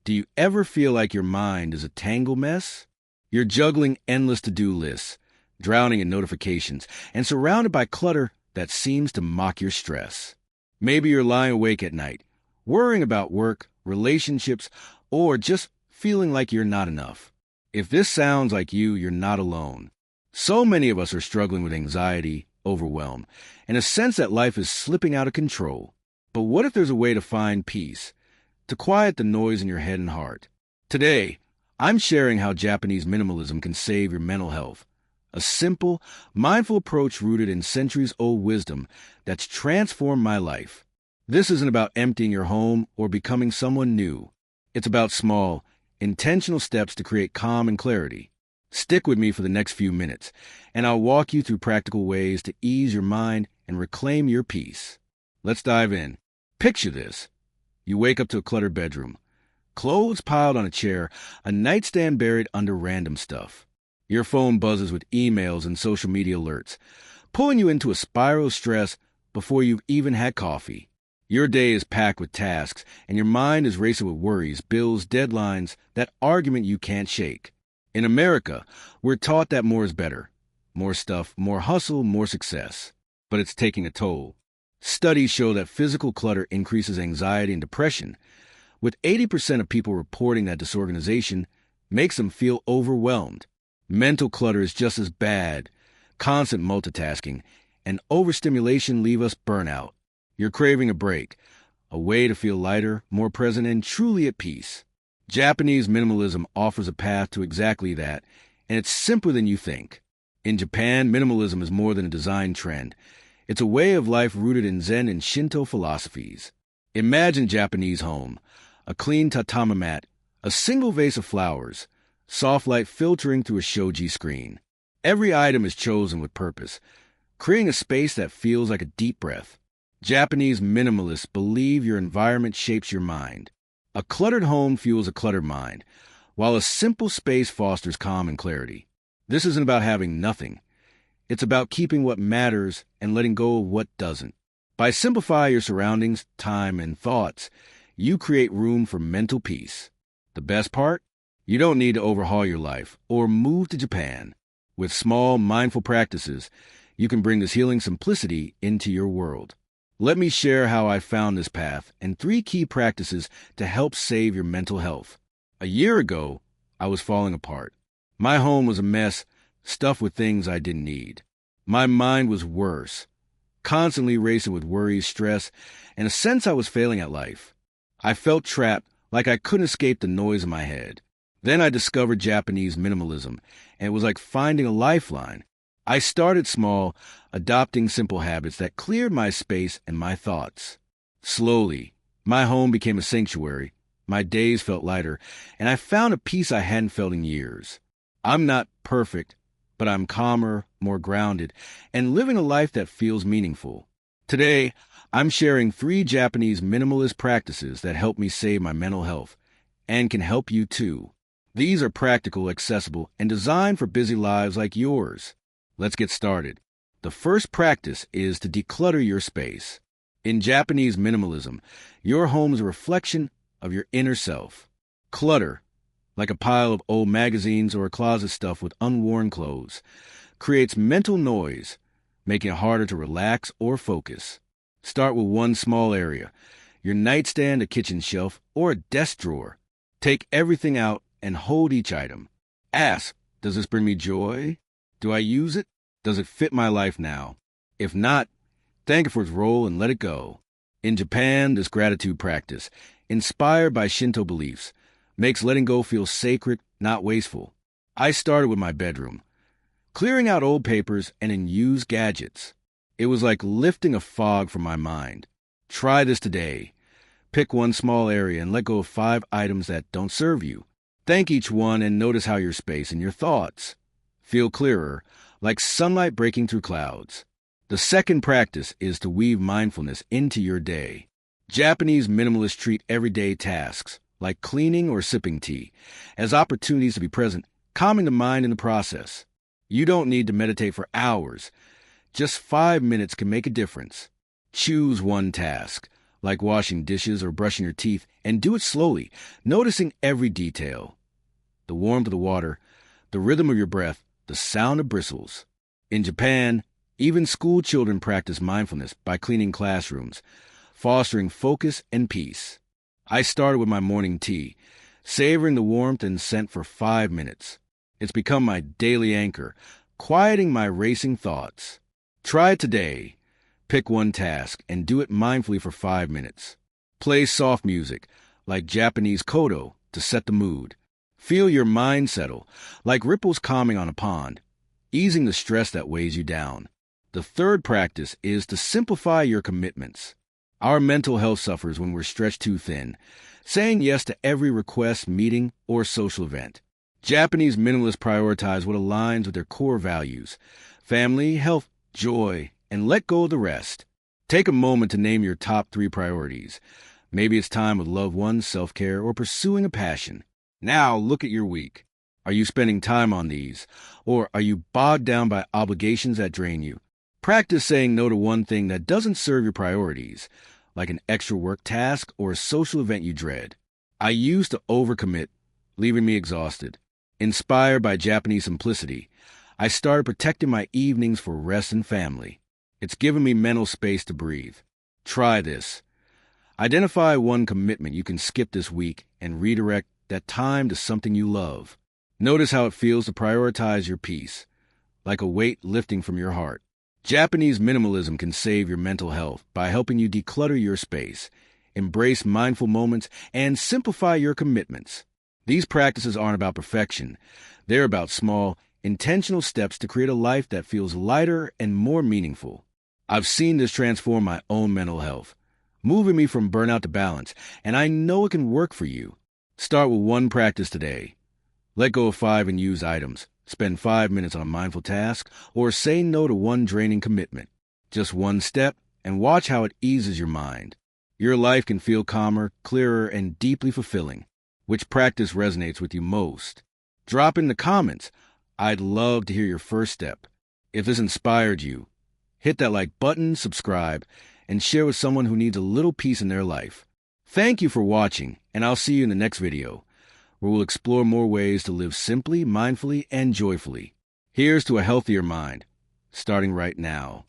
Do you ever feel like your mind is a tangled mess? You're juggling endless to-do lists, drowning in notifications, and surrounded by clutter that seems to mock your stress. Maybe you're lying awake at night, worrying about work, relationships, or just feeling like you're not enough. If this sounds like you, you're not alone. So many of us are struggling with anxiety, overwhelm, and a sense that life is slipping out of control. But what if there's a way to find peace, to quiet the noise in your head and heart? Today, I'm sharing how Japanese minimalism can save your mental health. A simple, mindful approach rooted in centuries-old wisdom that's transformed my life. This isn't about emptying your home or becoming someone new. It's about small, intentional steps to create calm and clarity. Stick with me for the next few minutes, and I'll walk you through practical ways to ease your mind and reclaim your peace. Let's dive in. Picture this. You wake up to a cluttered bedroom. Clothes piled on a chair, a nightstand buried under random stuff. Your phone buzzes with emails and social media alerts, pulling you into a spiral of stress before you've even had coffee. Your day is packed with tasks, and your mind is racing with worries, bills, deadlines, that argument you can't shake. In America, we're taught that more is better. More stuff, more hustle, more success. But it's taking a toll. Studies show that physical clutter increases anxiety and depression, with 80% of people reporting that disorganization makes them feel overwhelmed. Mental clutter is just as bad. Constant multitasking and overstimulation leave us burnout. You're craving a break, a way to feel lighter, more present, and truly at peace. Japanese minimalism offers a path to exactly that, and it's simpler than you think. In Japan, minimalism is more than a design trend. It's a way of life rooted in Zen and Shinto philosophies. Imagine a Japanese home, a clean tatami mat, a single vase of flowers, soft light filtering through a shoji screen. Every item is chosen with purpose, creating a space that feels like a deep breath. Japanese minimalists believe your environment shapes your mind. A cluttered home fuels a cluttered mind, while a simple space fosters calm and clarity. This isn't about having nothing. It's about keeping what matters and letting go of what doesn't. By simplifying your surroundings, time, and thoughts, you create room for mental peace. The best part? You don't need to overhaul your life or move to Japan. With small, mindful practices, you can bring this healing simplicity into your world. Let me share how I found this path and 3 key practices to help save your mental health. A year ago, I was falling apart. My home was a mess, stuffed with things I didn't need. My mind was worse, constantly racing with worries, stress, and a sense I was failing at life. I felt trapped, like I couldn't escape the noise in my head. Then I discovered Japanese minimalism, and it was like finding a lifeline. I started small, adopting simple habits that cleared my space and my thoughts. Slowly, my home became a sanctuary, my days felt lighter, and I found a peace I hadn't felt in years. I'm not perfect, but I'm calmer, more grounded, and living a life that feels meaningful. Today, I'm sharing 3 Japanese minimalist practices that help me save my mental health, and can help you too. These are practical, accessible, and designed for busy lives like yours. Let's get started. The first practice is to declutter your space. In Japanese minimalism, your home is a reflection of your inner self. Clutter, like a pile of old magazines or a closet stuffed with unworn clothes, creates mental noise, making it harder to relax or focus. Start with one small area, your nightstand, a kitchen shelf, or a desk drawer. Take everything out and hold each item. Ask, does this bring me joy? Do I use it? Does it fit my life now? If not, thank it for its role and let it go. In Japan, this gratitude practice, inspired by Shinto beliefs, makes letting go feel sacred, not wasteful. I started with my bedroom, clearing out old papers and unused gadgets. It was like lifting a fog from my mind. Try this today. Pick one small area and let go of 5 items that don't serve you. Thank each one and notice how your space and your thoughts feel clearer, like sunlight breaking through clouds. The second practice is to weave mindfulness into your day. Japanese minimalists treat everyday tasks, like cleaning or sipping tea, as opportunities to be present, calming the mind in the process. You don't need to meditate for hours. Just 5 minutes can make a difference. Choose one task, like washing dishes or brushing your teeth, and do it slowly, noticing every detail. The warmth of the water, the rhythm of your breath, the sound of bristles. In Japan, even school children practice mindfulness by cleaning classrooms, fostering focus and peace. I started with my morning tea, savoring the warmth and scent for 5 minutes. It's become my daily anchor, quieting my racing thoughts. Try it today. Pick one task and do it mindfully for 5 minutes. Play soft music, like Japanese koto, to set the mood. Feel your mind settle, like ripples calming on a pond, easing the stress that weighs you down. The third practice is to simplify your commitments. Our mental health suffers when we're stretched too thin, saying yes to every request, meeting, or social event. Japanese minimalists prioritize what aligns with their core values: family, health, joy, and let go of the rest. Take a moment to name your top 3 priorities. Maybe it's time with loved ones, self-care, or pursuing a passion. Now look at your week. Are you spending time on these, or are you bogged down by obligations that drain you? Practice saying no to one thing that doesn't serve your priorities, like an extra work task or a social event you dread. I used to overcommit, leaving me exhausted. Inspired by Japanese simplicity, I started protecting my evenings for rest and family. It's given me mental space to breathe. Try this. Identify one commitment you can skip this week and redirect that time to something you love. Notice how it feels to prioritize your peace, like a weight lifting from your heart. Japanese minimalism can save your mental health by helping you declutter your space, embrace mindful moments, and simplify your commitments. These practices aren't about perfection. They're about small, intentional steps to create a life that feels lighter and more meaningful. I've seen this transform my own mental health, moving me from burnout to balance, and I know it can work for you. Start with one practice today. Let go of 5 unused items, spend 5 minutes on a mindful task, or say no to one draining commitment. Just one step, and watch how it eases your mind. Your life can feel calmer, clearer, and deeply fulfilling. Which practice resonates with you most? Drop in the comments. I'd love to hear your first step. If this inspired you, hit that like button, subscribe, and share with someone who needs a little peace in their life. Thank you for watching, and I'll see you in the next video, where we'll explore more ways to live simply, mindfully, and joyfully. Here's to a healthier mind, starting right now.